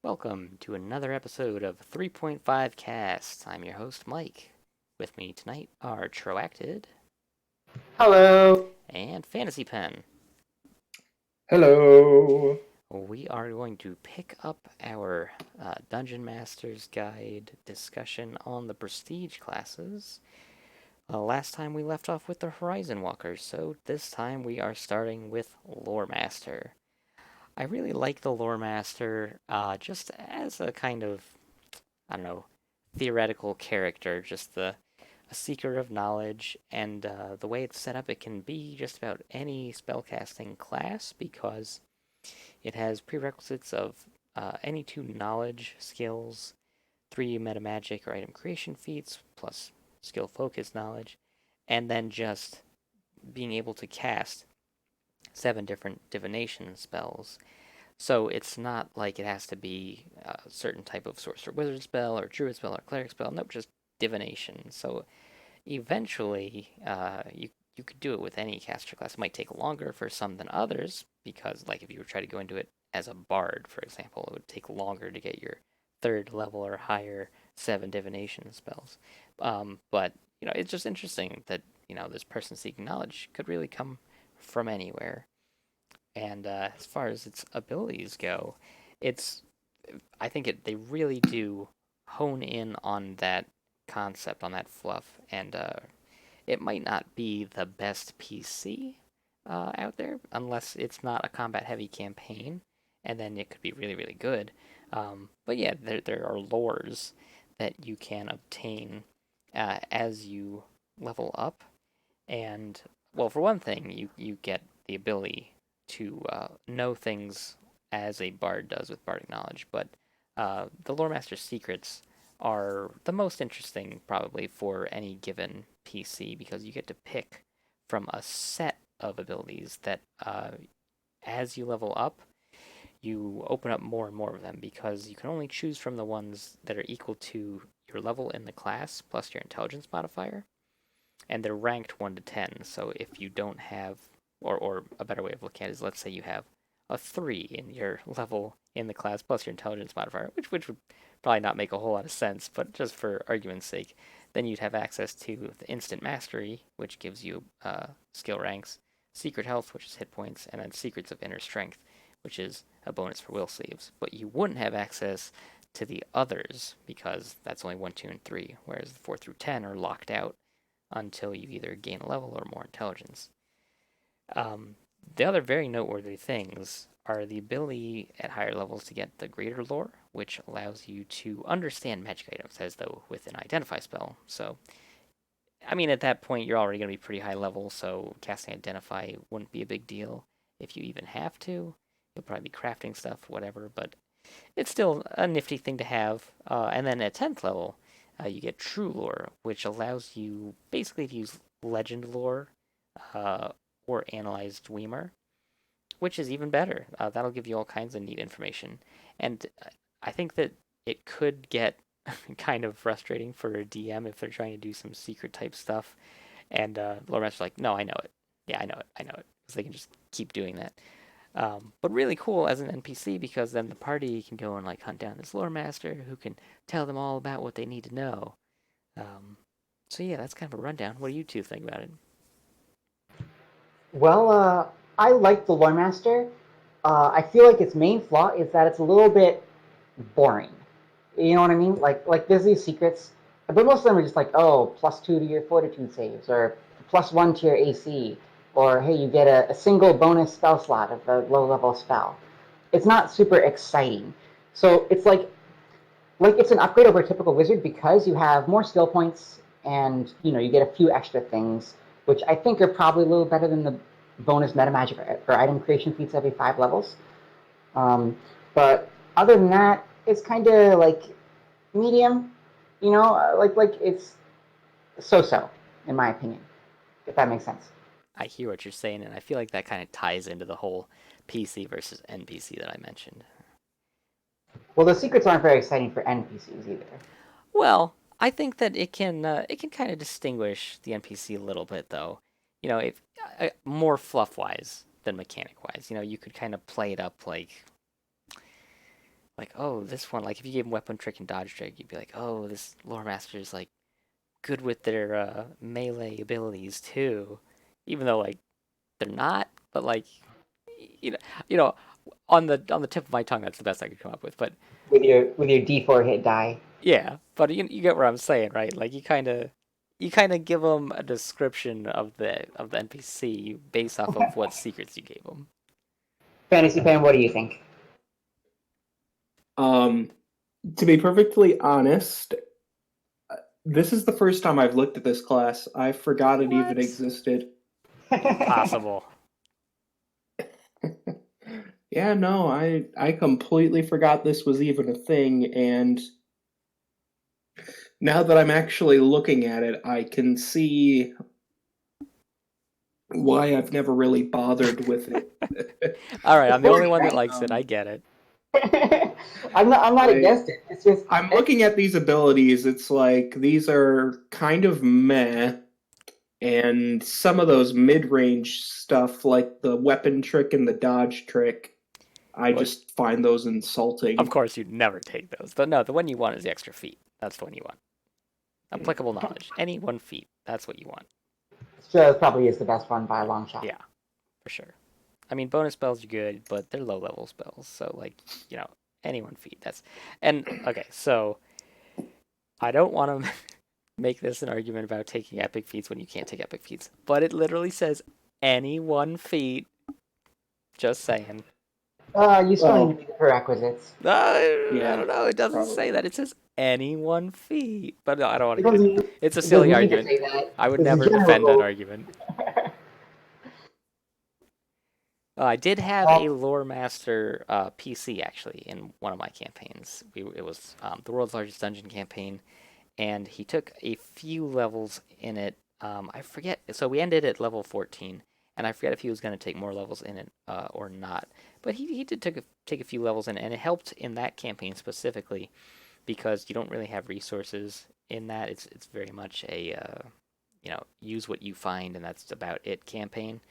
Welcome to another episode of 3.5 Cast. I'm your host, Mike. With me tonight are Troacted Hello. and Fantasy Pen. Hello. We are going to pick up our Dungeon Master's Guide discussion on the Prestige classes. Last time we left off with the Horizon Walkers, so this time we are starting with Lore Master. I really like the Lore Master just as a kind of, I don't know, theoretical character, just a seeker of knowledge, and the way it's set up, it can be just about any spellcasting class because it has prerequisites of any two knowledge skills, three meta magic or item creation feats, plus skill focused knowledge, and then just being able to cast seven different divination spells. So it's not like it has to be a certain type of sorcerer wizard spell or druid spell or cleric spell. Nope, just divination. So eventually, you could do it with any caster class. It might take longer for some than others because, like, if you were trying to go into it as a bard, for example, it would take longer to get your third level or higher seven divination spells. But it's just interesting that this person seeking knowledge could really come from anywhere. And as far as its abilities go, it's I think they really do hone in on that concept, on that fluff, and it might not be the best PC out there unless it's not a combat heavy campaign, and then it could be really, really good. But yeah, there are lores that you can obtain as you level up, and well, for one thing, you get the ability to know things as a bard does with bardic knowledge, but the lore master's secrets are the most interesting probably for any given PC because you get to pick from a set of abilities that as you level up, you open up more and more of them because you can only choose from the ones that are equal to your level in the class plus your intelligence modifier, and they're ranked 1 to 10. So if you don't have, or a better way of looking at it is, let's say you have a 3 in your level in the class plus your intelligence modifier, which would probably not make a whole lot of sense, but just for argument's sake, then you'd have access to the instant mastery, which gives you skill ranks, secret health, which is hit points, and then secrets of inner strength, which is a bonus for will saves. But you wouldn't have access to the others because that's only 1, 2, and 3, whereas the 4 through 10 are locked out until you either gain a level or more intelligence. Um, the other very noteworthy things are the ability at higher levels to get the greater lore, which allows you to understand magic items as though with an identify spell. So, I mean, at that point, you're already going to be pretty high level, so casting identify wouldn't be a big deal if you even have to. You'll probably be crafting stuff, whatever, but it's still a nifty thing to have. And then at 10th level, you get True Lore, which allows you basically to use Legend Lore uh, or Analyzed Dwemer, which is even better. That'll give you all kinds of neat information. And I think that it could get kind of frustrating for a DM if they're trying to do some secret type stuff. And Lore Master's like, no, I know it. Yeah, I know it. I know it. So they can just keep doing that. But really cool as an NPC because then the party can go and like hunt down this lore master who can tell them all about what they need to know. Um, so yeah, that's kind of a rundown. What do you two think about it? Well, I like the Lore Master. I feel like its main flaw is that it's a little bit boring. You know what I mean? Like there's these secrets, but most of them are just like, oh, +2 to your fortitude saves, or +1 to your AC, or hey, you get a single bonus spell slot of a low level spell. It's not super exciting. So it's like it's an upgrade over a typical wizard because you have more skill points and you get a few extra things, which I think are probably a little better than the bonus meta magic or item creation feats every 5 levels. Um, but other than that, it's kind of like medium, like it's so in my opinion, if that makes sense. I hear what you're saying, and I feel like that kind of ties into the whole PC versus NPC that I mentioned. Well, the secrets aren't very exciting for NPCs either. Well, I think that it can kind of distinguish the NPC a little bit, though. If more fluff wise than mechanic wise. You could kind of play it up like like, oh, this one, like if you gave him weapon trick and dodge trick, you'd be like, oh, this lore master is like good with their melee abilities too, even though like they're not. But like, you know, you know, on the tip of my tongue, that's the best I could come up with. But with your D4 hit die. yeah, but you get what I'm saying, right? Like you kind of give them a description of the NPC based off of what secrets you gave them. Fantasy Pan, what do you think? Um, to be perfectly honest, this is the first time I've looked at this class. I forgot it even What? existed. Impossible. Yeah, no, I completely forgot this was even a thing, and now that I'm actually looking at it, I can see why I've never really bothered with it. All right, I'm It's the only funny, one that right? likes it. I get it. I'm not I against it. It's just I'm looking at these abilities, it's like these are kind of meh, and some of those mid-range stuff like the weapon trick and the dodge trick, I Well, just find those of insulting. course you'd never take those, but no, the one you want is the extra feat. That's the one you want. Applicable knowledge. Any one feat. That's what you want. so it probably is the best one by a long shot. Yeah, for sure. I mean, bonus spells are good, but they're low level spells. So like, you know, any one feat. That's and okay. So I don't want to make this an argument about taking epic feats when you can't take epic feats, but it literally says any one feat. Just saying. You still need to Well, meet the prerequisites. I yeah, don't know. It doesn't say probably. that. It says any one feat. But no, I don't want It to get into doesn't. it. It's a It silly doesn't need to argument. say that. I would It's a never general defend that rule. argument. I did have a Well, lore master PC actually in one of my campaigns. It was the world's largest dungeon campaign, and he took a few levels in it. I forget. So we ended at level 14, and I forget if he was going to take more levels in it or not. But he did take a few levels in it, and it helped in that campaign specifically because you don't really have resources in that. It's very much a use what you find, and that's about it campaign.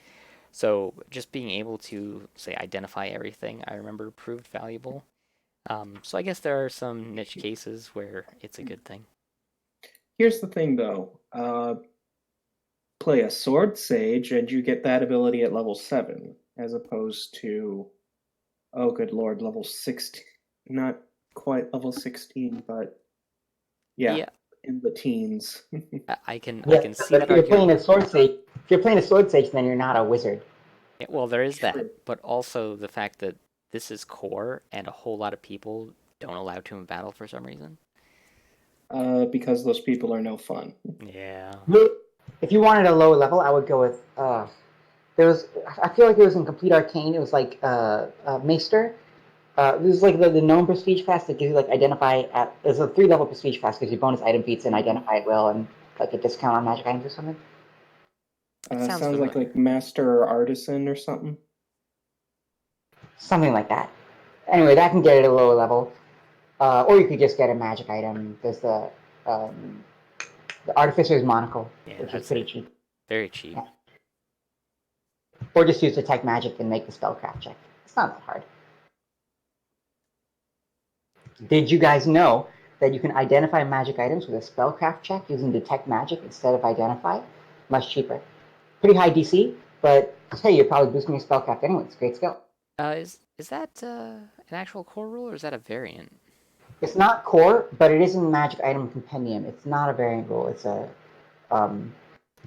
So just being able to say identify everything, I remember proved valuable. So I guess there are some niche cases where it's a good thing. Here's the thing though. Play a sword sage and you get that ability at level 7 as opposed to, oh good lord, level 16. Not quite level 16, but yeah, Yeah, in the teens. I yeah, can see but that if you're playing argument. a sword sage, if you're playing a sword sage, then you're not a wizard. Yeah, well, there is that, True. but also the fact that this is core and a whole lot of people don't allow to in battle for some reason. Because those people are no fun. Yeah. If you wanted a low level, I would go with there was. I feel like it was in Complete Arcane. It was like Maester. This is like the known prestige class that gives you like identify at. There's a 3 level prestige class gives you bonus item feats and identify at will and like a discount on magic items or something. It sounds Sounds familiar. like master or artisan or something. Something like that. Anyway, that can get it at a lower level. Or you could just get a magic item. There's um, the Artificer's Monocle, Yeah, which is that's pretty it. cheap. Very cheap. Yeah. Or just use Detect Magic and make the spellcraft check. It's not that hard. Did you guys know that you can identify magic items with a spellcraft check using Detect Magic instead of Identify? Much cheaper. Pretty high DC, but hey, you're probably boosting your spellcraft anyway. It's a great skill. Is that an actual core rule or is that a variant? It's not core, but it is in the Magic Item Compendium. It's not a variant rule. Um,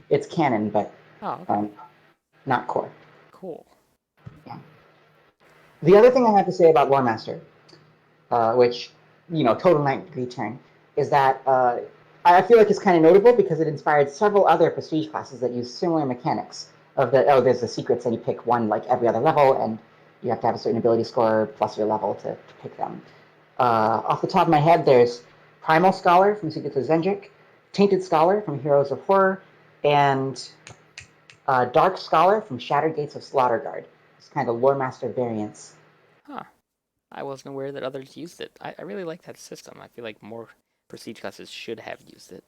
it's canon, but Oh, okay. um, not core. Cool. Yeah. The other thing I have to say about Lore Master, which total 90-degree turn, is that I feel like it's kind of notable because it inspired several other prestige classes that use similar mechanics. There's the secrets, and you pick one like every other level, and you have to have a certain ability score plus your level to pick them. Off the top of my head, there's Primal Scholar from Secrets of Zendrick, Tainted Scholar from Heroes of Horror, and Dark Scholar from Shattered Gates of Slaughterguard. It's kind of lore master variants. Huh. I wasn't aware that others used it. I really like that system. I feel like more prestige classes should have used it.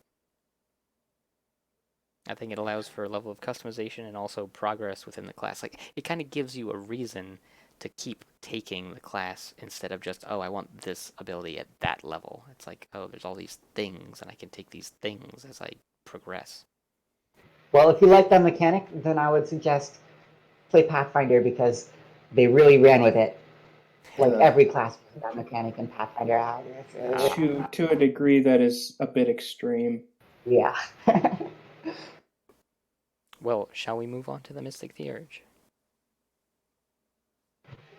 I think it allows for a level of customization and also progress within the class. Like it kind of gives you a reason to keep taking the class instead of just, oh, I want this ability at that level. It's like, oh, there's all these things, and I can take these things as I progress. Well, if you like that mechanic, then I would suggest play Pathfinder because they really ran with it. Like Uh, every class with that mechanic in Pathfinder out. to a degree that is a bit extreme. Yeah. Well, shall we move on to the Mystic Theurge?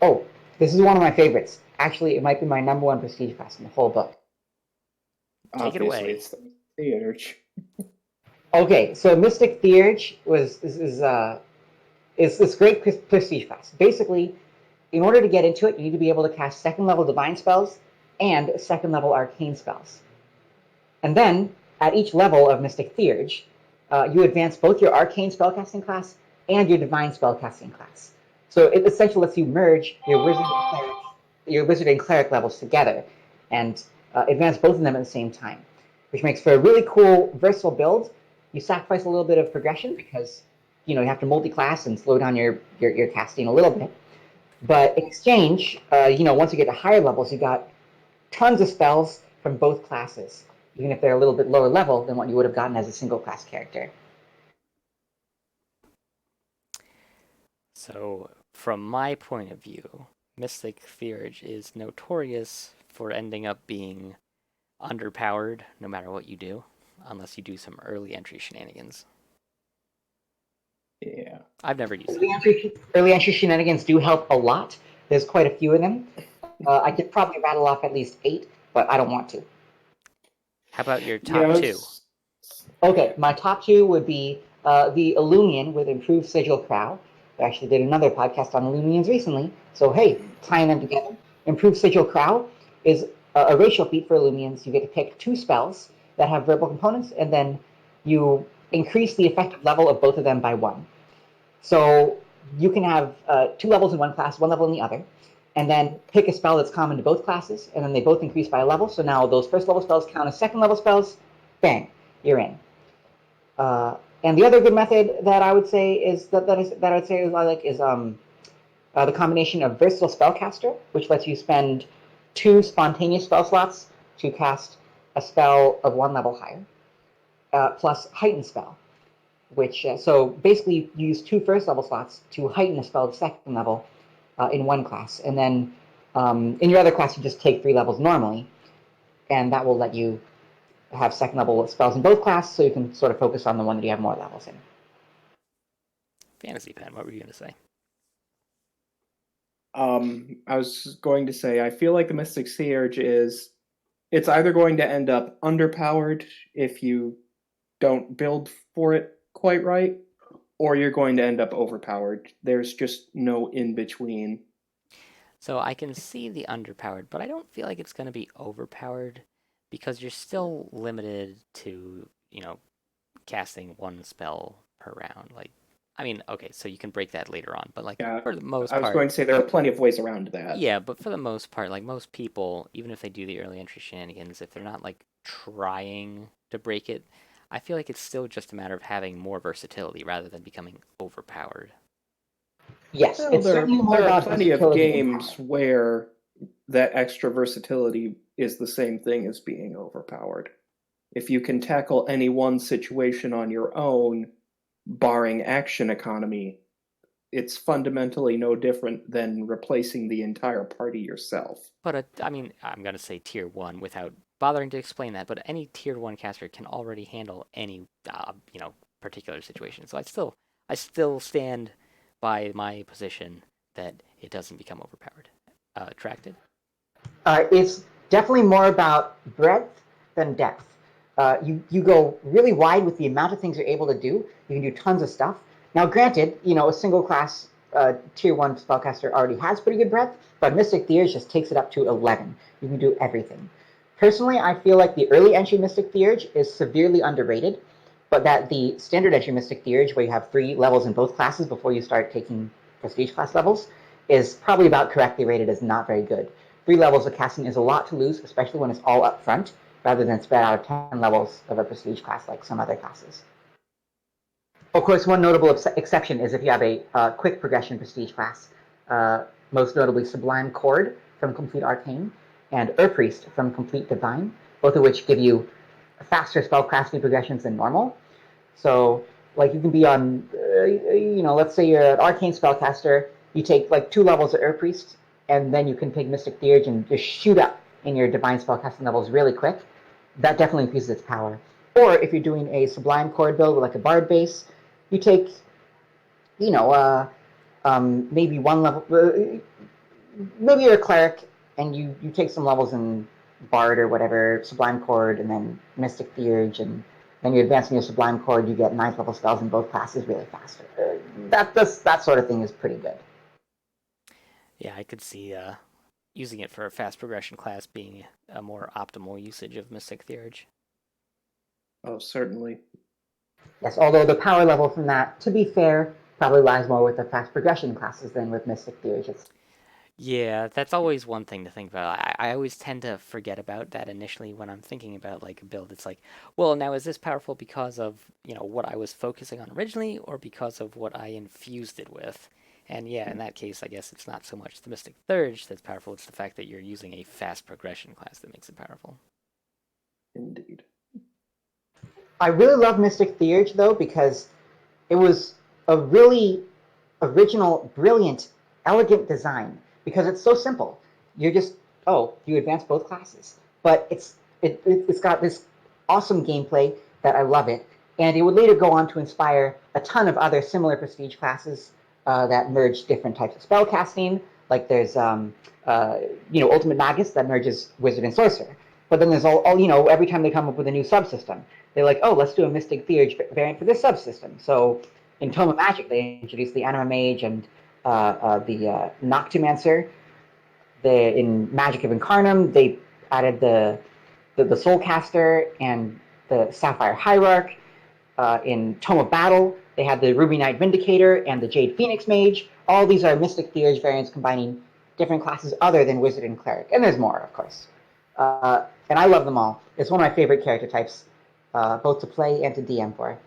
Oh, this is one of my favorites. Actually, it might be my number one prestige class in the whole book. Take it Obviously, away. it's the theater. Okay, so Mystic Theurge is this great prestige class. Basically, in order to get into it, you need to be able to cast second level divine spells and second level arcane spells. And then, at each level of Mystic Theurge, you advance both your arcane spellcasting class and your divine spellcasting class. So it essentially lets you merge your wizard and cleric levels together and advance both of them at the same time, which makes for a really cool, versatile build. You sacrifice a little bit of progression because you have to multi-class and slow down your casting a little bit. But in exchange, once you get to higher levels, you got tons of spells from both classes, even if they're a little bit lower level than what you would have gotten as a single class character. So, from my point of view, Mystic Theurge is notorious for ending up being underpowered no matter what you do, unless you do some early entry shenanigans. Yeah. I've never used Early them. entry, early entry shenanigans do help a lot. There's quite a few of them. I could probably rattle off at least 8, but I don't want to. How about your Yeah, top two? Okay, my top 2 would be the Illumian with improved sigil crow. I actually did another podcast on Illumians recently, so hey, tying them together. Improved sigil crow is a racial feat for Illumians. You get to pick 2 spells that have verbal components, and then you increase the effective level of both of them by 1. So you can have 2 levels in one class, 1 level in the other, and then pick a spell that's common to both classes, and then they both increase by a level. So now those first level spells count as second level spells. Bang, you're in. And the other good method that I would say is the combination of versatile spellcaster, which lets you spend 2 spontaneous spell slots to cast a spell of 1 level higher, plus heightened spell, which so basically you use 2 first level slots to heighten a spell of second level in one class, and then in your other class you just take 3 levels normally, and that will let you have second level spells in both classes, so you can sort of focus on the one that you have more levels in. Fantasy Pen, what were you going to say? I was going to say, I feel like the Mystic Theurge it's either going to end up underpowered if you don't build for it quite right, or you're going to end up overpowered. There's just no in between. So I can see the underpowered, but I don't feel like it's going to be overpowered because you're still limited to, casting one spell per round. Like, I mean, okay, so you can break that later on, but like Yeah, for the most I was part, going to say there are plenty of ways around that. yeah, but for the most part, like most people, even if they do the early entry shenanigans, if they're not like trying to break it, I feel like it's still just a matter of having more versatility rather than becoming overpowered. Yes, Well, it's there certainly more there are about plenty of versatility than games power. where that extra versatility is the same thing as being overpowered. If you can tackle any one situation on your own, barring action economy, it's fundamentally no different than replacing the entire party yourself. But I mean, I'm gonna say tier one without bothering to explain that. But any tier one caster can already handle any, particular situation. So I still stand by my position that it doesn't become overpowered. Attracted? It's definitely more about breadth than depth. You go really wide with the amount of things you're able to do. You can do tons of stuff. Now, granted, a single class tier 1 spellcaster already has pretty good breadth, but Mystic Theurge just takes it up to 11. You can do everything. Personally, I feel like the early entry Mystic Theurge is severely underrated, but that the standard entry Mystic Theurge, where you have 3 levels in both classes before you start taking prestige class levels, is probably about correctly rated as not very good. 3 levels of casting is a lot to lose, especially when it's all up front, rather than spread out of 10 levels of a prestige class like some other classes. Of course, one notable exception is if you have a quick progression prestige class. most notably Sublime Chord from Complete Arcane and Priest from Complete Divine, both of which give you faster spellcasting progressions than normal. So, like, you can be on, let's say you're an Arcane spellcaster, you take like 2 levels of Priest, and then you can take Mystic Theurge and just shoot up in your Divine spellcasting levels really quick. That definitely increases its power. Or if you're doing a Sublime Chord build with like a Bard base, you take, you know, maybe 1 level, maybe you're a cleric and you take some levels in Bard or whatever, Sublime Chord, and then Mystic Theurge, and then you advance in your Sublime Chord, you get 9th level spells in both classes really fast. That sort of thing is pretty good. Yeah, I could see using it for a fast progression class being a more optimal usage of Mystic Theurge. Oh, certainly. Yes, although the power level from that, to be fair, probably lies more with the fast progression classes than with Mystic Theurge. Yeah, that's always one thing to think about. I always tend to forget about that initially when I'm thinking about like a build. It's like, well, now is this powerful because of, what I was focusing on originally or because of what I infused it with? And yeah, in that case, I guess it's not so much the Mystic Thurge that's powerful, it's the fact that you're using a fast progression class that makes it powerful. Indeed. I really love Mystic Theurge though because it was a really original, brilliant, elegant design because it's so simple. You're just you advance both classes, but it's got this awesome gameplay that I love it, and it would later go on to inspire a ton of other similar prestige classes that merge different types of spell casting. Like there's Ultimate Magus that merges Wizard and Sorcerer, but then there's all every time they come up with a new subsystem, they're like, oh, let's do a Mystic Theurge variant for this subsystem. So in Tome of Magic, they introduced the Anima Mage and the Noctumancer. In Magic of Incarnum, they added the Soulcaster and the Sapphire Hierarch. In Tome of Battle, they had the Ruby Knight Vindicator and the Jade Phoenix Mage. All these are Mystic Theurge variants combining different classes other than Wizard and Cleric. And there's more, of course. And I love them all. It's one of my favorite character types, both to play and to DM for.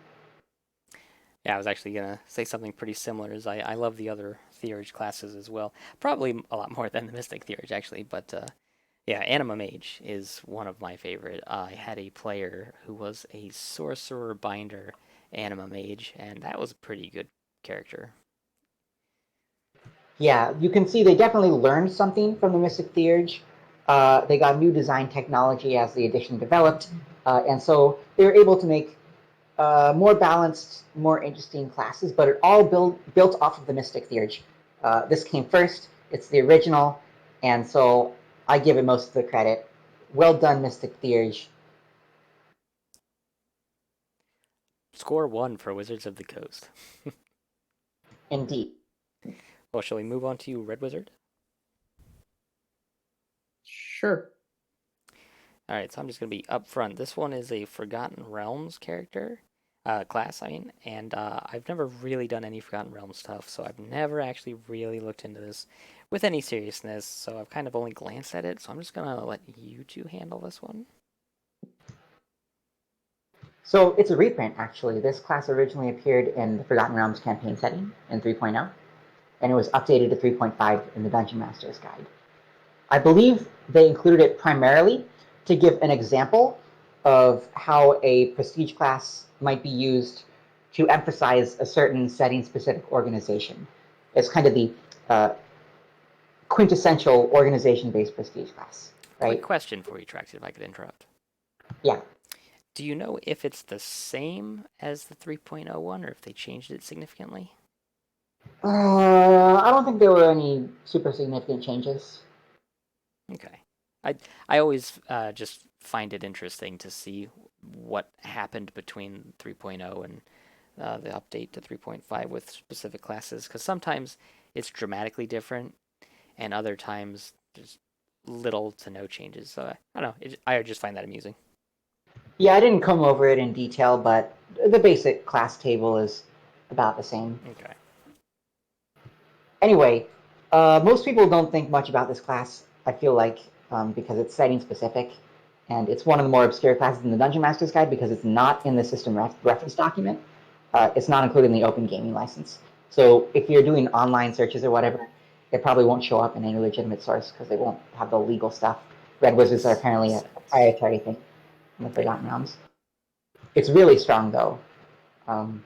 Yeah, I was actually gonna say something pretty similar. As I love the other Theurge classes as well. Probably a lot more than the Mystic Theurge actually, but yeah, Anima Mage is one of my favorite. I had a player who was a Sorcerer Binder Anima Mage, and that was a pretty good character. Yeah, you can see they definitely learned something from the Mystic Theurge. They got new design technology as the edition developed, and so they were able to make more balanced, more interesting classes, but it all built off of the Mystic Theurge. This came first, it's the original, and so I give it most of the credit. Well done, Mystic Theurge. Score 1 for Wizards of the Coast. Indeed. Well, shall we move on to Red Wizard? Sure. Alright, so I'm just going to be upfront. This one is a Forgotten Realms character, class, I mean, and I've never really done any Forgotten Realms stuff, so I've never actually really looked into this with any seriousness, so I've kind of only glanced at it, so I'm just going to let you two handle this one. So it's a reprint, actually. This class originally appeared in the Forgotten Realms campaign setting in 3.0, and it was updated to 3.5 in the Dungeon Master's Guide. I believe they included it primarily to give an example of how a prestige class might be used to emphasize a certain setting-specific organization. It's kind of the quintessential organization-based prestige class, Quick right? question for you, Trax, if I could interrupt. Yeah. Do you know if it's the same as the 3.0 one, or if they changed it significantly? I don't think there were any super significant changes. Okay. I always just find it interesting to see what happened between 3.0 and the update to 3.5 with specific classes, because sometimes it's dramatically different, and other times there's little to no changes. So I don't know. I just find that amusing. Yeah, I didn't come over it in detail, but the basic class table is about the same. Okay. Anyway, most people don't think much about this class, I feel like, because it's setting specific, and it's one of the more obscure classes in the Dungeon Master's Guide because it's not in the system reference document. It's not included in the open gaming license. So if you're doing online searches or whatever, it probably won't show up in any legitimate source because they won't have the legal stuff. Red Wizards are Makes apparently a sense. proprietary thing in the Forgotten Realms. It's really strong though. Um,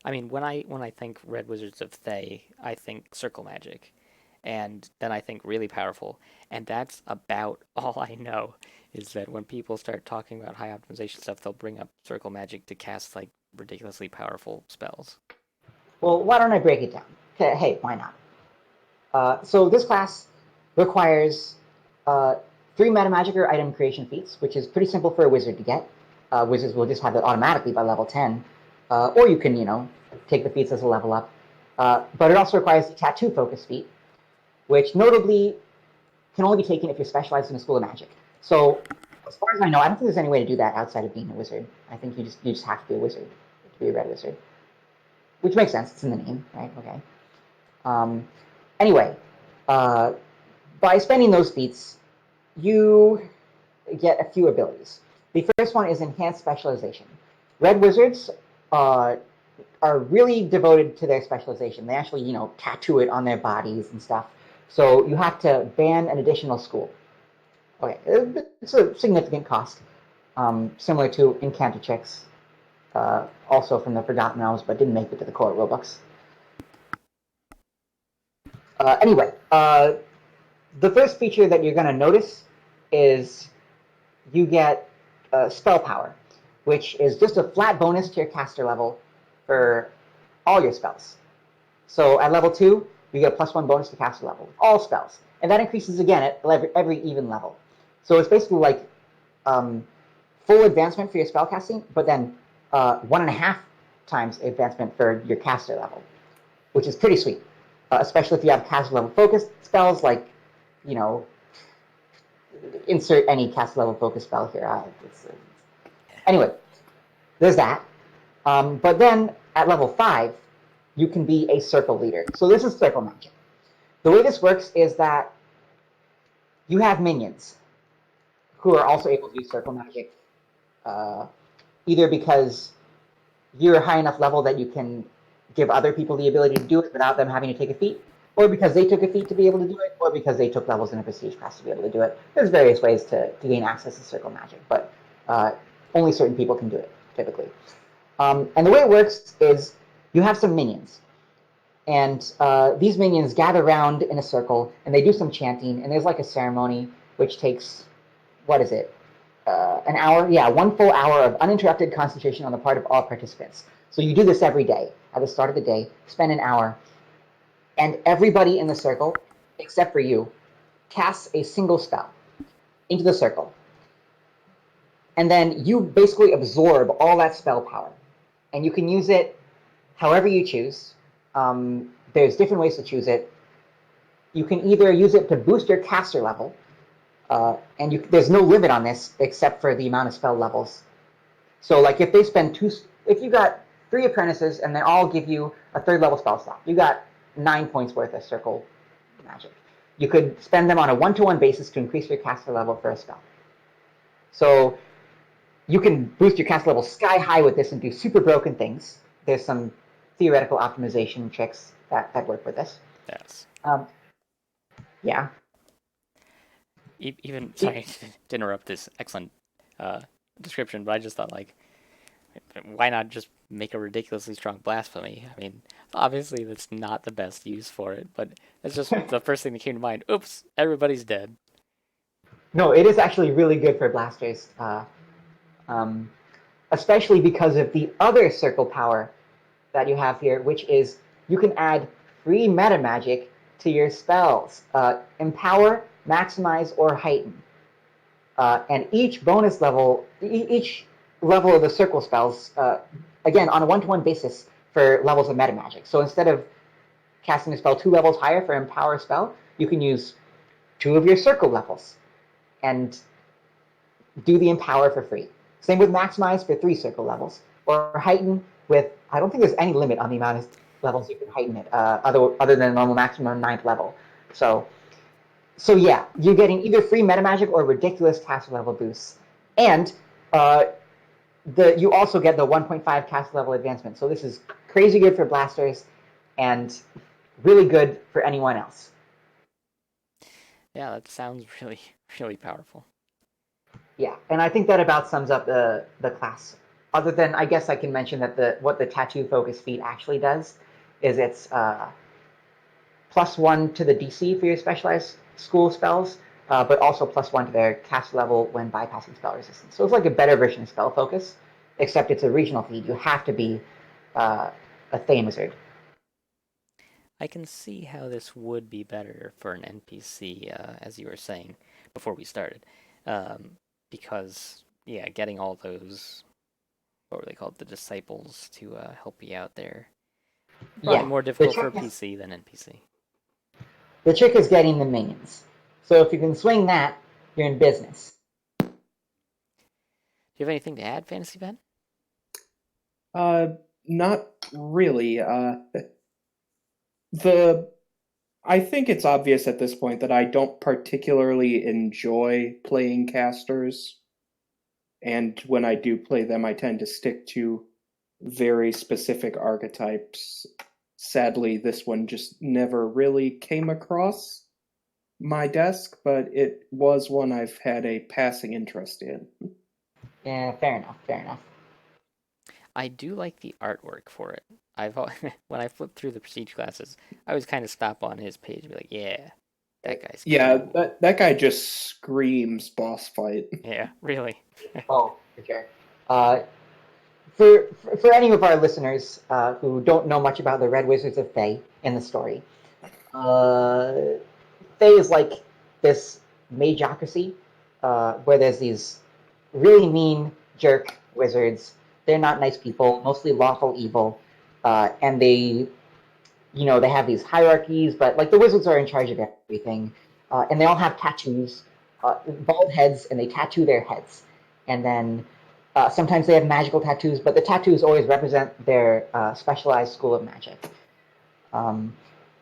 I mean, when I think Red Wizards of Thay, I think Circle Magic, and then I think really powerful, and that's about all I know. Is that when people start talking about high optimization stuff, they'll bring up Circle Magic to cast like ridiculously powerful spells. well, why don't I break it down? Hey, why not? So this class requires uh, 3 meta magic or item creation feats, which is pretty simple for a wizard to get. Wizards will just have that automatically by level 10, or you can, take the feats as a level up. But it also requires the tattoo focus feat, which notably can only be taken if you're specialized in a school of magic. So, as far as I know, I don't think there's any way to do that outside of being a wizard. I think you just have to be a wizard to be a red wizard, which makes sense. It's in the name, right? Okay. Um, anyway, uh, by spending those feats, you get a few abilities. The first one is enhanced specialization. Red wizards uh, are really devoted to their specialization. They actually, tattoo it on their bodies and stuff. So you have to ban an additional school. Okay, it's a significant cost, similar to Incantatrix, also from the Forgotten Realms, but didn't make it to the core Robux. Anyway, the first feature that you're going to notice is you get spell power, which is just a flat bonus to your caster level for all your spells. So at level 2, you get a +1 bonus to caster level, all spells. And that increases again at every even level. So it's basically like full advancement for your spell casting, but then 1.5 times advancement for your caster level, which is pretty sweet. Especially if you have caster level focused spells like, you know, insert any caster level focus spell here. Anyway, there's that. But then at level 5, you can be a circle leader. So this is circle magic. The way this works is that you have minions who are also able to do circle magic, either because you're high enough level that you can give other people the ability to do it without them having to take a feat, or because they took a feat to be able to do it, or because they took levels in a prestige class to be able to do it. There's various ways to gain access to circle magic, but only certain people can do it, typically. And the way it works is you have some minions, and these minions gather around in a circle, and they do some chanting, and there's like a ceremony which takes, what is it, an hour? Yeah, 1 full hour of uninterrupted concentration on the part of all participants. So you do this every day. At the start of the day, spend an hour, and everybody in the circle, except for you, casts a single spell into the circle. And then you basically absorb all that spell power. And you can use it however you choose. There's different ways to choose it. You can either use it to boost your caster level, and there's no limit on this except for the amount of spell levels. So, like, if you got 3 apprentices and they all give you a 3rd level spell slot, you got 9 points worth of circle magic. You could spend them on a 1-to-1 basis to increase your caster level for a spell. So you can boost your caster level sky high with this and do super broken things. There's some theoretical optimization tricks that work with this. Yes. Yeah. Even sorry to interrupt this excellent uh, description, but I just thought like, why not just make a ridiculously strong blasphemy? I mean, obviously that's not the best use for it, but that's just the first thing that came to mind. Oops, everybody's dead. No, it is actually really good for blasters, especially because of the other circle power that you have here, which is you can add free meta magic to your spells. Empower, maximize, or heighten. And each bonus level, each level of the circle spells, again, on a 1-to-1 basis for levels of meta magic. So instead of casting a spell 2 levels higher for empower spell, you can use 2 of your circle levels and do the empower for free. Same with maximize for 3 circle levels, or heighten with, I don't think there's any limit on the amount of levels you can heighten it, other than normal maximum 9th level. So yeah, you're getting either free meta magic or ridiculous caster level boosts, and you also get the 1.5 caster level advancement. So this is crazy good for blasters, and really good for anyone else. Yeah, that sounds really, really powerful. Yeah, and I think that about sums up the class. Other than, I guess I can mention that the what the tattoo focus feat actually does is it's +1 to the DC for your specialized school spells, but also +1 to their cast level when bypassing spell resistance. So it's like a better version of spell focus, except it's a regional feat. You have to be uh, a Thane wizard. I can see how this would be better for an NPC, as you were saying before we started, um, because yeah, getting all those what were they called, the disciples to help you out there, probably Yeah, more the difficult for trick a is PC than NPC. the trick is getting the minions. So if you can swing that, you're in business. Do you have anything to add, Fantasy Ben? Uh, Not really. The I think it's obvious at this point that I don't particularly enjoy playing casters, and when I do play them, I tend to stick to very specific archetypes. Sadly, this one just never really came across my desk, but it was one I've had a passing interest in. Yeah, fair enough, fair enough. I do like the artwork for it. I've when I flip through the prestige classes, I always kind of stop on his page and be like, yeah, that guy's Yeah, cool. that guy just screams boss fight. Yeah, really. Oh, for sure. Uh, for any of our listeners who don't know much about the Red Wizards of Thay in the story, uh, Thay is like this mageocracy where there's these really mean jerk wizards. They're not nice people, mostly lawful evil, and they have these hierarchies, but like the wizards are in charge of everything, and they all have tattoos, bald heads, and they tattoo their heads, and then sometimes they have magical tattoos, but the tattoos always represent their specialized school of magic. Um,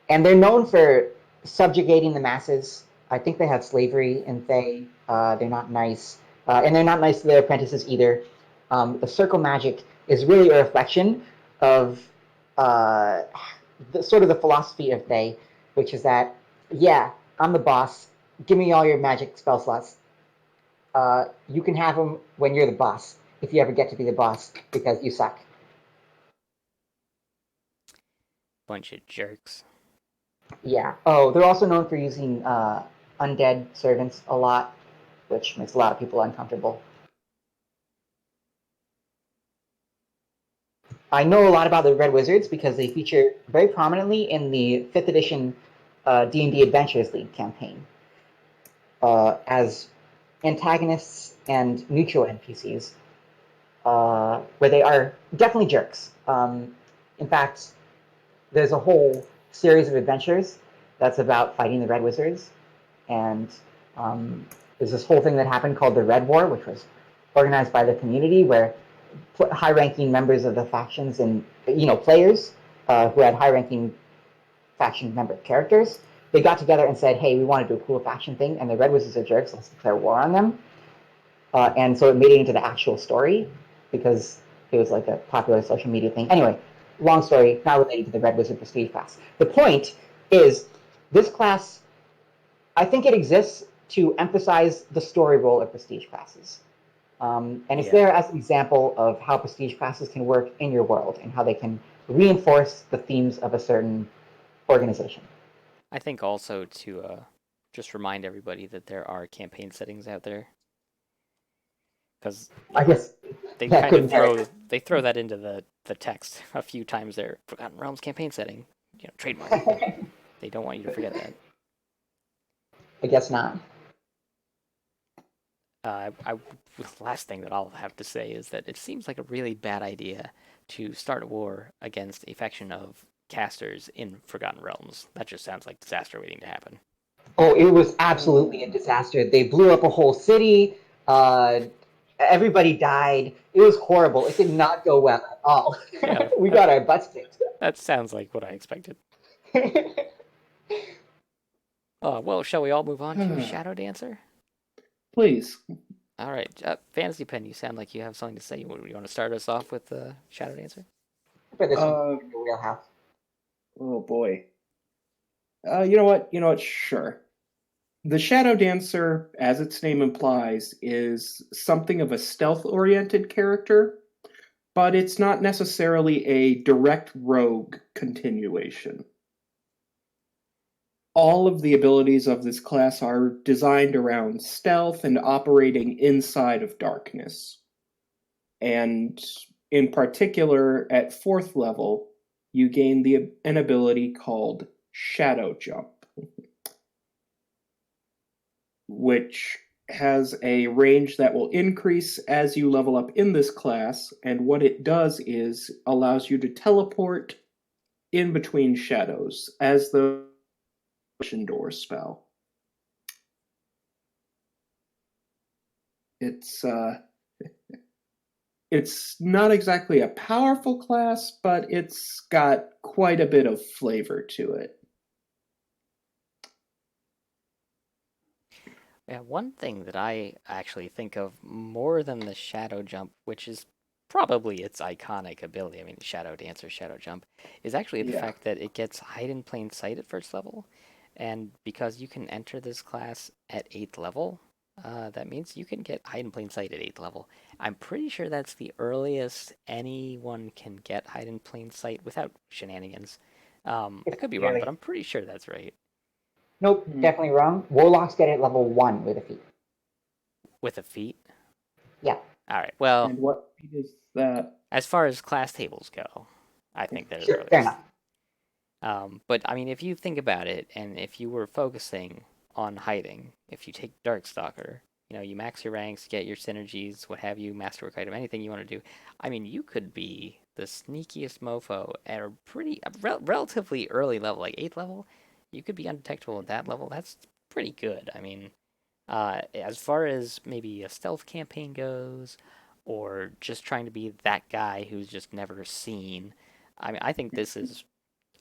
and they're known for subjugating the masses. I think they have slavery in Thay. They're not nice, and they're not nice to their apprentices either. The circle magic is really a reflection of uh, sort of the philosophy of Thay, which is that, yeah, I'm the boss. Give me all your magic spell slots. You can have them when you're the boss, if you ever get to be the boss, because you suck. Bunch of jerks. Yeah. Oh, they're also known for using undead servants a lot, which makes a lot of people uncomfortable. I know a lot about the Red Wizards because they feature very prominently in the 5th edition D&D Adventures League campaign as antagonists and neutral NPCs, where they are definitely jerks. In fact, there's a whole series of adventures that's about fighting the Red Wizards, and um, there's this whole thing that happened called the Red War, which was organized by the community, where high-ranking members of the factions and players who had high-ranking faction member characters, they got together and said, "Hey, we want to do a cool faction thing," and the Red Wizards are jerks. Let's declare war on them. And so it made it into the actual story because it was like a popular social media thing. Anyway, long story, not related to the Red Wizard Prestige class. The point is, this class, I think it exists to emphasize the story role of Prestige classes. And it's Yeah, there as an example of how prestige classes can work in your world and how they can reinforce the themes of a certain organization. I think also to just remind everybody that there are campaign settings out there because I yeah, guess they that kind of couldn't hurt. throw that into the text a few times there. Forgotten Realms campaign setting, trademark. They don't want you to forget that. I guess not. The last thing that I'll have to say is that it seems like a really bad idea to start a war against a faction of casters in Forgotten Realms. That just sounds like disaster waiting to happen. Oh, it was absolutely a disaster. They blew up a whole city. Uh, everybody died. It was horrible. It did not go well at all. Yeah, We got our butts kicked. that sounds like what I expected. Well, shall we all move on to Shadow Dancer? Please. All right, Fantasy Pen, you sound like you have something to say. You want to start us off with Shadow Dancer? For this one, Uh, in your wheelhouse. oh boy. You know what? Sure. The Shadow Dancer, as its name implies, is something of a stealth-oriented character, but it's not necessarily a direct rogue continuation. All of the abilities of this class are designed around stealth and operating inside of darkness. And in particular, at 4th level, you gain an ability called Shadow Jump, which has a range that will increase as you level up in this class, and what it does is allows you to teleport in between shadows as the door spell. It's not exactly a powerful class, but it's got quite a bit of flavor to it. Yeah, one thing that I actually think of more than the Shadow Jump, which is probably its iconic ability, I mean, Shadow Dancer, Shadow Jump, is actually the Yeah. fact that it gets hide in plain sight at first level. And because you can enter this class at 8th level, that means you can get hide in plain sight at 8th level. I'm pretty sure that's the earliest anyone can get hide in plain sight without shenanigans. I It's could be wrong, but really I'm pretty sure that's right. nope, Mm. definitely wrong. Warlocks get it at level 1 with a feat. With a feat? Yeah, All right, well, And what is that? as far as class tables go, I think they're the sure, fair earliest. enough. But I mean, if you think about it, and if you were focusing on hiding, if you take Darkstalker, you max your ranks, get your synergies, what have you, masterwork item, anything you want to do. I mean, you could be the sneakiest mofo at a relatively early level, like 8th level. You could be undetectable at that level. That's pretty good. I mean, as far as maybe a stealth campaign goes, or just trying to be that guy who's just never seen, I mean, I think this is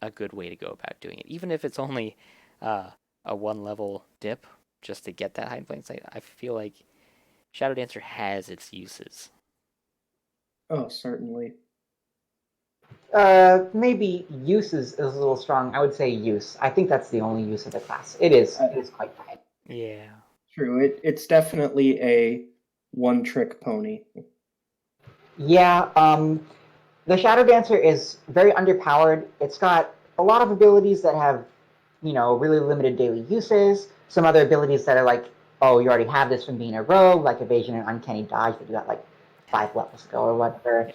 a good way to go about doing it, even if it's only uh, a 1 level dip just to get that hide in plain sight. I feel like Shadow Dancer has its uses. Oh, certainly. Maybe use is a little strong. I would say use. I think that's the only use of the class. It is. Uh, It is quite bad. Yeah. True. It's definitely a one-trick pony. Yeah. The Shadow Dancer is very underpowered. It's got a lot of abilities that have, really limited daily uses. Some other abilities that are like, oh, you already have this from being a rogue, like evasion and uncanny dodge that you got like 5 levels ago or whatever.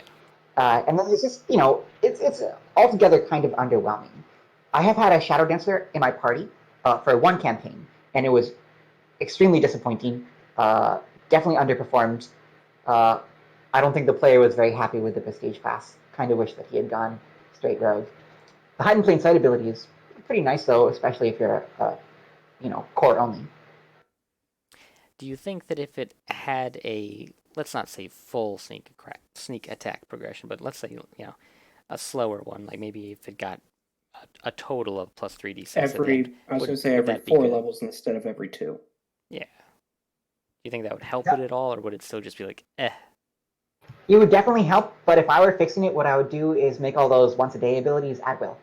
Yeah. And then it's just, it's altogether kind of underwhelming. I have had a Shadow Dancer in my party for one campaign, and it was extremely disappointing. Uh, Definitely underperformed. Uh, I don't think the player was very happy with the Prestige class. Kind of wish that he had gone straight rogue. The hide in plain sight ability is pretty nice though, especially if you're core only. Do you think that if it had a, let's not say full sneak attack progression, but let's say a slower one, like maybe if it got a total of plus 3d6 at the end, I was would going to say would every that be 4 good? levels instead of every 2. Yeah. Do you think that would help it Yeah. at all, or would it still just be like, eh? It would definitely help, but if I were fixing it, what I would do is make all those once a day abilities at will.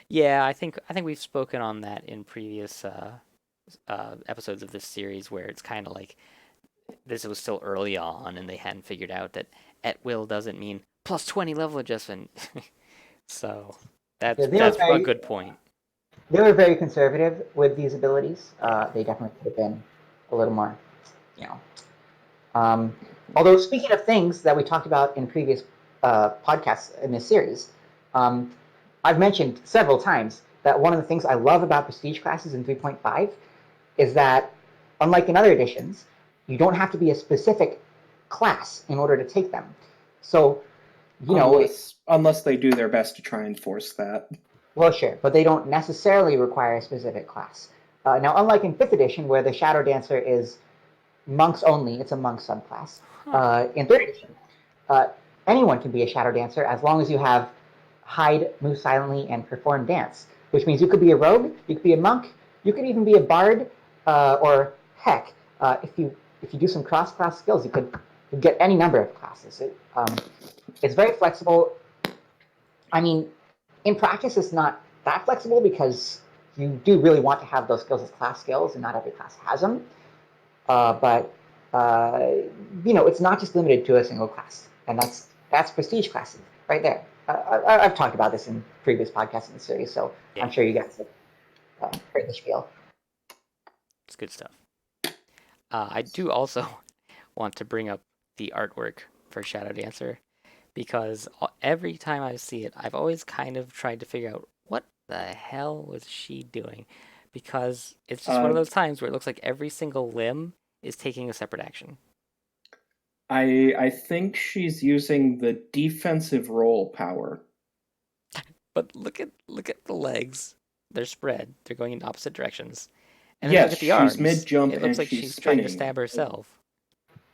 Yeah, I think we've spoken on that in previous episodes of this series, where it's kind of like this was still early on, and they hadn't figured out that at will doesn't mean plus 20 level adjustment. So Yeah, that's a good point. they were very conservative with these abilities. Yeah. They definitely could have been a little more, you know. Um, Although speaking of things that we talked about in previous podcasts in this series, um, I've mentioned several times that one of the things I love about prestige classes in 3.5 is that, unlike in other editions, you don't have to be a specific class in order to take them. So, Unless they do their best to try and force that. well, sure, but they don't necessarily require a specific class. Now, unlike in 5th edition, where the Shadow Dancer is monks only, it's a monk subclass. Huh. In 3rd edition, uh, anyone can be a Shadow Dancer as long as you have hide, move silently, and perform dance, which means you could be a rogue, you could be a monk, you could even be a bard, or heck, if you do some cross-class skills, you could get any number of classes. It's very flexible. I mean, in practice, it's not that flexible because you do really want to have those skills as class skills, and not every class has them. But it's not just limited to a single class, and that's prestige classes right there. I've talked about this in previous podcasts in the series, so Yeah, I'm sure you guys have heard the spiel. it's good stuff. I do also want to bring up the artwork for Shadow Dancer because every time I see it, I've always kind of tried to figure out what the hell was she doing, because it's just one of those times where it looks like every single limb is taking a separate action. I think she's using the defensive roll power. But look at the legs. They're spread. They're going in opposite directions. And then look Yes, at the she's arms. mid-jump It looks and like she's she's trying to spinning. stab herself.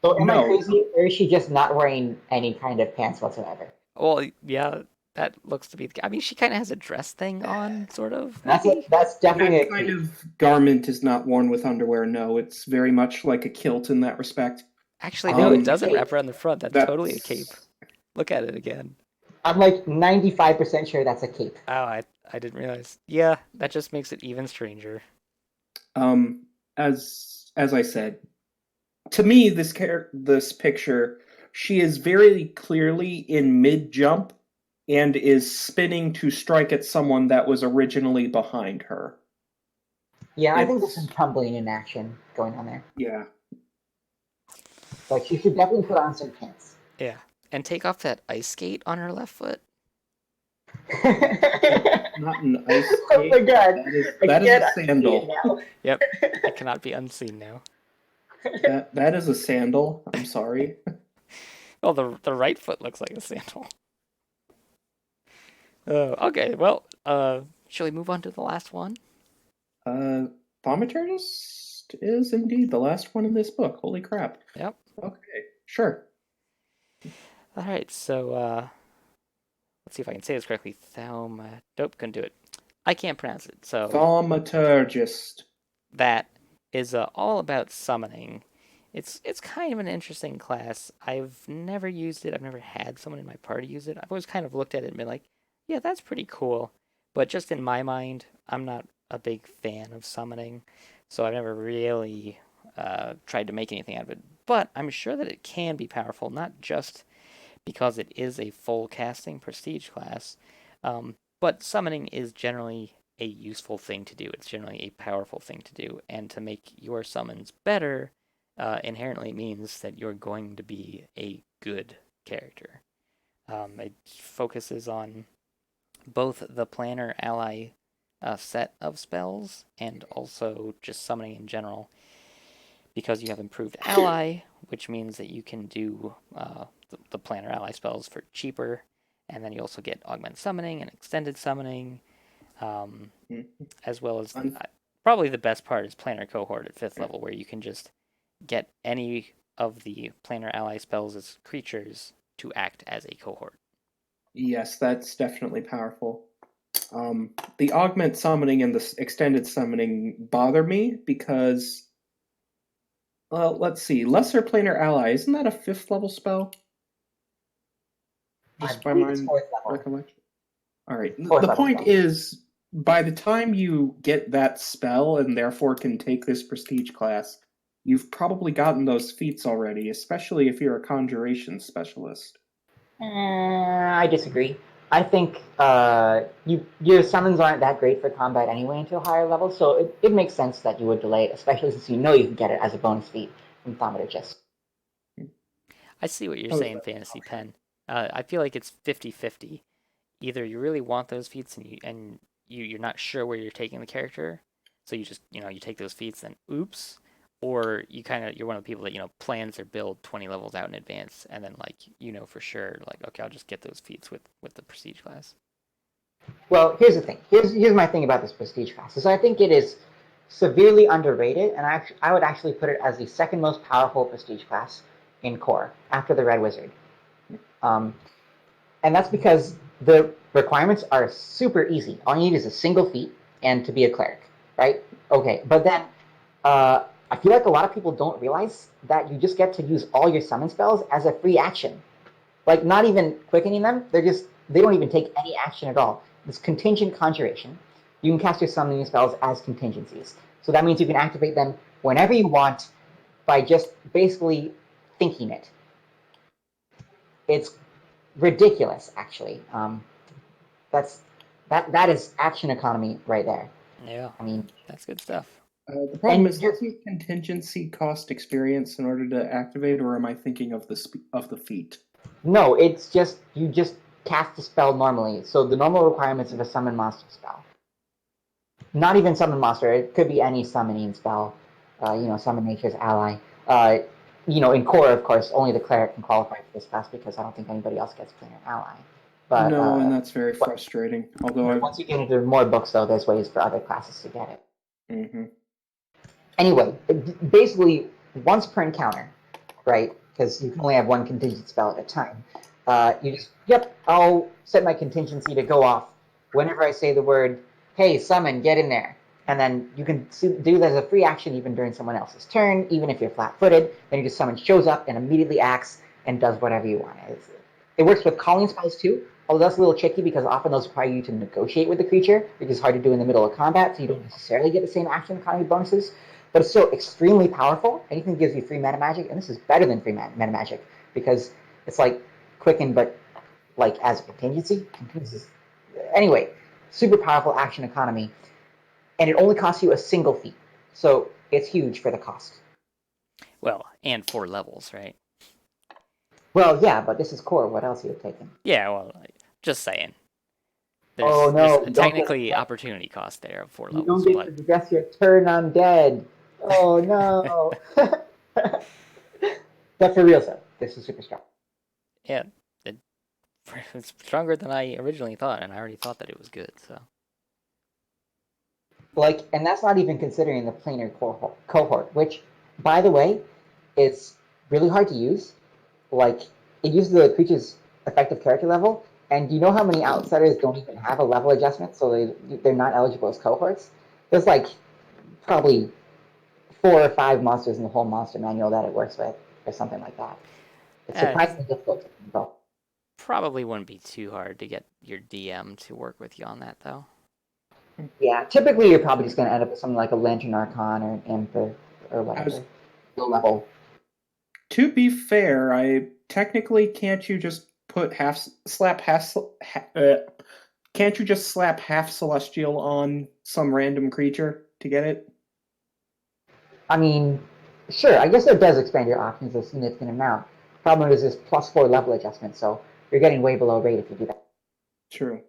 So am I No, crazy, or is she just not wearing any kind of pants whatsoever? Well, yeah, that looks to be. I mean, she kind of has a dress thing on, sort of, That's maybe. definitely that a kind cape. of garment is not worn with underwear. No, it's very much like a kilt in that respect. Actually, I no, think it it's a doesn't cape. wrap around the front. That's totally a cape. That's Look at it again. I'm like 95% sure that's a cape. Oh, I didn't realize. Yeah, that just makes it even stranger. um as I said, to me this picture, she is very clearly in mid jump and is spinning to strike at someone that was originally behind her. Yeah, I think there's some It's tumbling in action going on there. yeah. Like she should definitely put on some pants. Yeah, and take off that ice skate on her left foot. Not an ice Oh my skate. god, I That is can't a unsee it sandal. now. Yep, it cannot be unseen now. That is a sandal. I'm sorry. Well, the right foot looks like a sandal. Okay, well, shall we move on to the last one? Thaumaturgist is indeed the last one in this book. Holy crap. Yep. Okay, sure. All right, so let's see if I can say this correctly. Nope, couldn't do it. I can't pronounce it. So Thaumaturgist. that is all about summoning. It's kind of an interesting class. I've never used it. I've never had someone in my party use it. I've always kind of looked at it and been like, yeah, that's pretty cool. But just in my mind, I'm not a big fan of summoning, so I've never really tried to make anything out of it. But I'm sure that it can be powerful, not just because it is a full casting prestige class, but summoning is generally a useful thing to do. It's generally a powerful thing to do, and to make your summons better inherently means that you're going to be a good character. It focuses on both the planner ally set of spells and also just summoning in general, because you have improved ally, which means that you can do the planner ally spells for cheaper, and then you also get augment summoning and extended summoning, um, Mhm. as well as Un- probably the best part is planner cohort at 5th level, where you can just get any of the planner ally spells as creatures to act as a cohort. Yes, that's definitely powerful. The augment summoning and the extended summoning bother me because, well, let's see. Lesser planar ally, isn't that a 5th level spell? I Just by believe it's my fourth level. recollection. All right. Fourth The level point spell. is, by the time you get that spell and therefore can take this prestige class, you've probably gotten those feats already, especially if you're a conjuration specialist. I disagree. I think your summons aren't that great for combat anyway until higher levels, so it makes sense that you would delay it, especially since you know you can get it as a bonus feat from Thaumaturgist. I see what you're Oh, saying, Fantasy Pen. I feel like it's 50-50. Either you really want those feats you're not sure where you're taking the character, so you just you take those feats, then oops, or you're one of the people that plans their build 20 levels out in advance, and then like for sure, like, okay, I'll just get those feats with the prestige class. Well, here's the thing. Here's my thing about this prestige class. Is I think it is severely underrated, and I would actually put it as the second most powerful prestige class in core after the Red Wizard. Um, and that's because the requirements are super easy. All you need is a single feat and to be a cleric, right? Okay, but then I feel like a lot of people don't realize that you just get to use all your summon spells as a free action. Like not even quickening them, they don't even take any action at all. this contingent conjuration. You can cast your summoning spells as contingencies. So that means you can activate them whenever you want by just basically thinking it. It's ridiculous, actually. That is action economy right there. Yeah, I mean, that's good stuff. The problem And is, does your contingency cost experience in order to activate, or am I thinking of the feat? no, it's just you just cast the spell normally. So the normal requirements of a summon monster spell. Not even summon monster. It could be any summoning spell. Summon nature's ally. In core, of course, only the cleric can qualify for this class because I don't think anybody else gets planar ally. But No, and that's very frustrating. Although once you get into more books, though, there's ways for other classes to get it. Mm-hmm. Anyway, basically, once per encounter, right? Because you can only have one contingent spell at a time. You just, I'll set my contingency to go off whenever I say the word, hey, summon, get in there. And then you can do that as a free action even during someone else's turn, even if you're flat-footed. Then you just summon shows up and immediately acts and does whatever you want. It works with calling spells too, although that's a little tricky because often those require you to negotiate with the creature, which is hard to do in the middle of combat, so you don't necessarily get the same action economy bonuses. But it's still extremely powerful. Anything gives you free meta magic, and this is better than free meta magic because it's like quicken, but like as a contingency. Anyway, super powerful action economy, and it only costs you a single feat, so it's huge for the cost. Well, and 4 levels, right? Well, yeah, but this is core. What else are you taking? Yeah, well, just saying. Oh There's no, technically opportunity cost there of 4 you don't levels, get to but progress your turn undead. Oh no. But for real, though, this is super strong. yeah, it's stronger than I originally thought, and I already thought that it was good. So And that's not even considering the planar cohort, which, by the way, is really hard to use. It uses the creature's effective character level, and do you know how many outsiders don't even have a level adjustment, so they're not eligible as cohorts? There's probably 4 or 5 monsters in the whole monster manual that it works with, or something like that. It's eh, surprisingly difficult to control. probably wouldn't be too hard to get your DM to work with you on that, though. Yeah, typically you're probably just going to end up with something like a Lantern Archon or an Imp or whatever. Low level. To be fair, I technically can't you just put can't you just slap half celestial on some random creature to get it? I mean, sure, I guess it does expand your options a significant amount. Problem is this +4 level adjustment, so you're getting way below rate if you do that. True.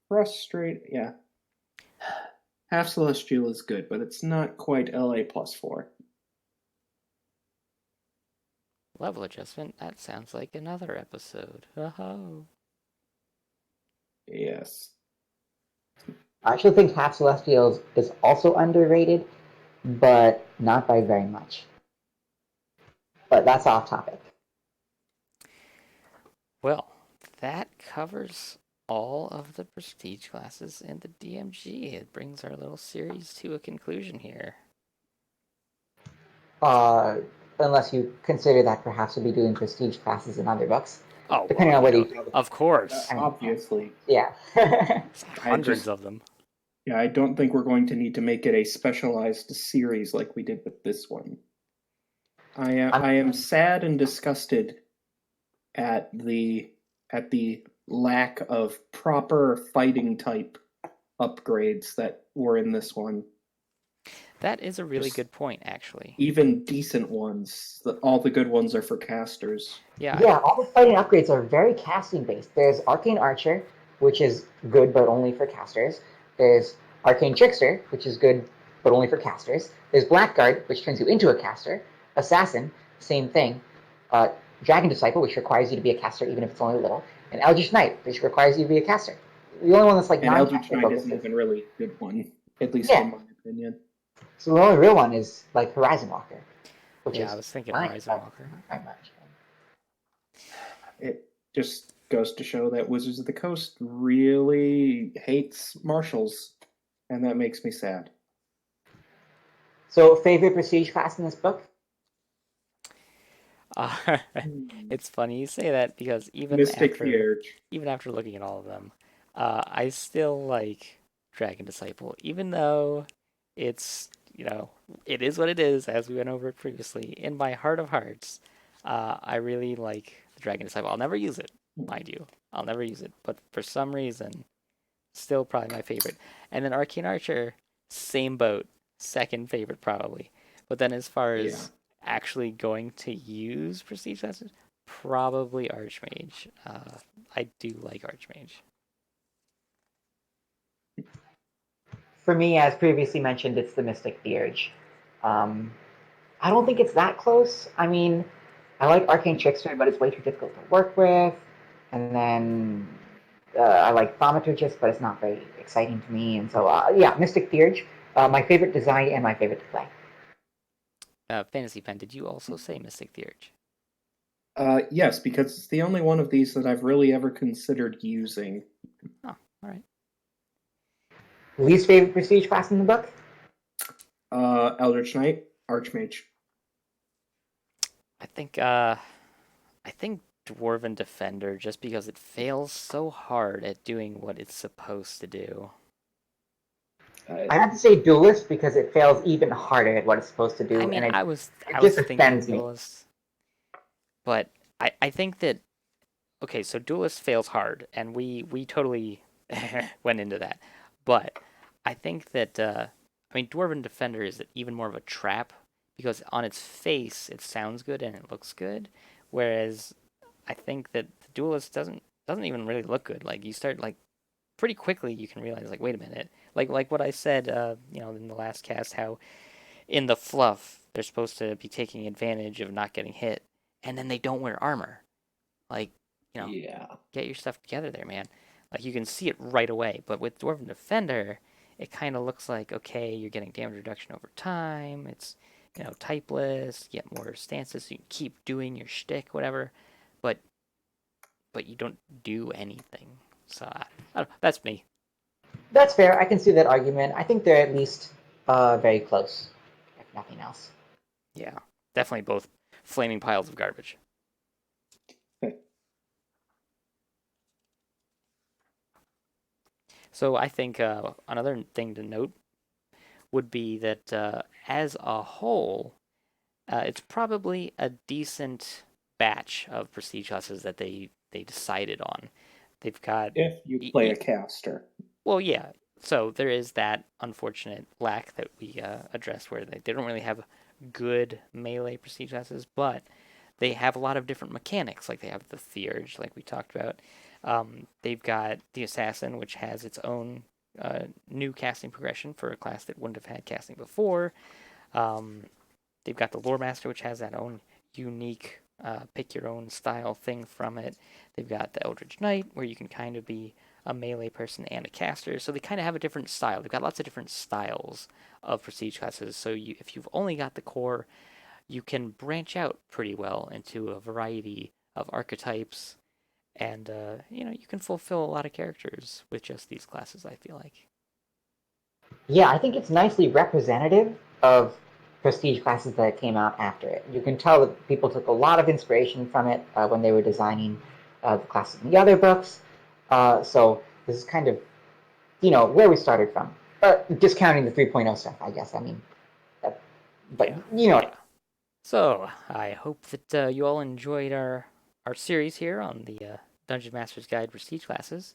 Frustrate, yeah. Half celestial is good, but it's not quite LA +4. Level adjustment, that sounds like another episode. Oh. Yes. I actually think Half Celestials is also underrated, but not by very much. But that's off topic. Well, that covers all of the prestige classes in the DMG. It brings our little series to a conclusion here. Unless you consider that perhaps we'll be doing prestige classes in other books, Oh, depending well, on whether you feel of course. Obviously. Yeah. Hundreds of them. Yeah, I don't think we're going to need to make it a specialized series like we did with this one. I am sad and disgusted at the lack of proper fighting type upgrades that were in this one. That is a really good point, actually. Even decent ones. All the good ones are for casters. Yeah, all the fighting upgrades are very casting based. There's Arcane Archer, which is good but only for casters. There's Arcane Trickster, which is good but only for casters. There's Blackguard, which turns you into a caster. Assassin, same thing. Dragon Disciple, which requires you to be a caster even if it's only a little. And Eldritch Knight, which requires you to be a caster. The only one that's And Eldritch Knight isn't even really a good one, at least in my opinion. So the only real one is Horizon Walker, which is I was thinking fine, Horizon Walker. not very much. It just goes to show that Wizards of the Coast really hates marshals, and that makes me sad. So, favorite prestige class in this book? Hmm. It's funny you say that because Mystic Theurge. even after looking at all of them, I still like Dragon Disciple, even though it's, it is what it is, as we went over it previously. In my heart of hearts, I really like the Dragon Disciple. I'll never use it, mind you. I'll never use it, but for some reason, still probably my favorite. And then Arcane Archer, same boat, second favorite probably. But then as far Yeah. as actually going to use prestige classes, probably Archmage. I do like Archmage. For me, as previously mentioned, it's the Mystic Theurge. Um, I don't think it's that close. I mean, I like Arcane Trickster, but it's way too difficult to work with. And then I like Thaumaturgist, but it's not very exciting to me. And so, yeah, Mystic Theurge, my favorite design and my favorite to play. Fantasy Pen, did you also say Mystic Theurge? Yes, because it's the only one of these that I've really ever considered using. Oh, all right. Least favorite prestige class in the book? Eldritch Knight, Archmage. I think Dwarven Defender, just because it fails so hard at doing what it's supposed to do. Uh, I have to say Duelist because it fails even harder at what it's supposed to I do, mean, and I it, was it I was just thinking offends me. Duelist, but I think that okay, so Duelist fails hard, and we totally went into that. But I think that I mean Dwarven Defender is even more of a trap because on its face it sounds good and it looks good, whereas I think that the Duelist doesn't even really look good. Like you start like pretty quickly you can realize like wait a minute, like what I said in the last cast, how in the fluff they're supposed to be taking advantage of not getting hit, and then they don't wear armor. Like, you know, yeah. get your stuff together there, man. Like you can see it right away. But with Dwarven Defender, it kind of looks like okay, you're getting damage reduction over time. It's typeless. You get more stances, so you can keep doing your shtick, whatever. But you don't do anything. So I don't know, that's me. That's fair. I can see that argument. I think they're at least very close, if nothing else. Yeah, definitely both flaming piles of garbage. So I think another thing to note would be that as a whole, it's probably a decent batch of prestige classes that they decided on. They've got, If you play a caster. well, yeah. So there is that unfortunate lack that we addressed, where they don't really have good melee prestige classes, but they have a lot of different mechanics. Like they have the Theurge, like we talked about. They've got the Assassin, which has its own new casting progression for a class that wouldn't have had casting before. Um, they've got the Lore Master, which has that own unique pick your own style thing from it. They've got the Eldritch Knight, where you can kind of be a melee person and a caster. So they kind of have a different style. They've got lots of different styles of prestige classes. So if you've only got the core, you can branch out pretty well into a variety of archetypes, and you can fulfill a lot of characters with just these classes. I feel like. Yeah, I think it's nicely representative of prestige classes that came out after it. You can tell that people took a lot of inspiration from it when they were designing the classes in the other books. So this is kind of, where we started from. Discounting the 3.0 stuff, I guess. I mean, but Yeah, you know, yeah. So I hope that you all enjoyed our series here on the Dungeon Master's Guide Prestige classes.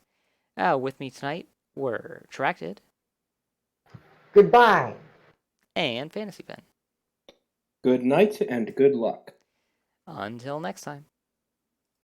With me tonight were Tracted goodbye. and Fantasy Pen. Good night and good luck. Until next time.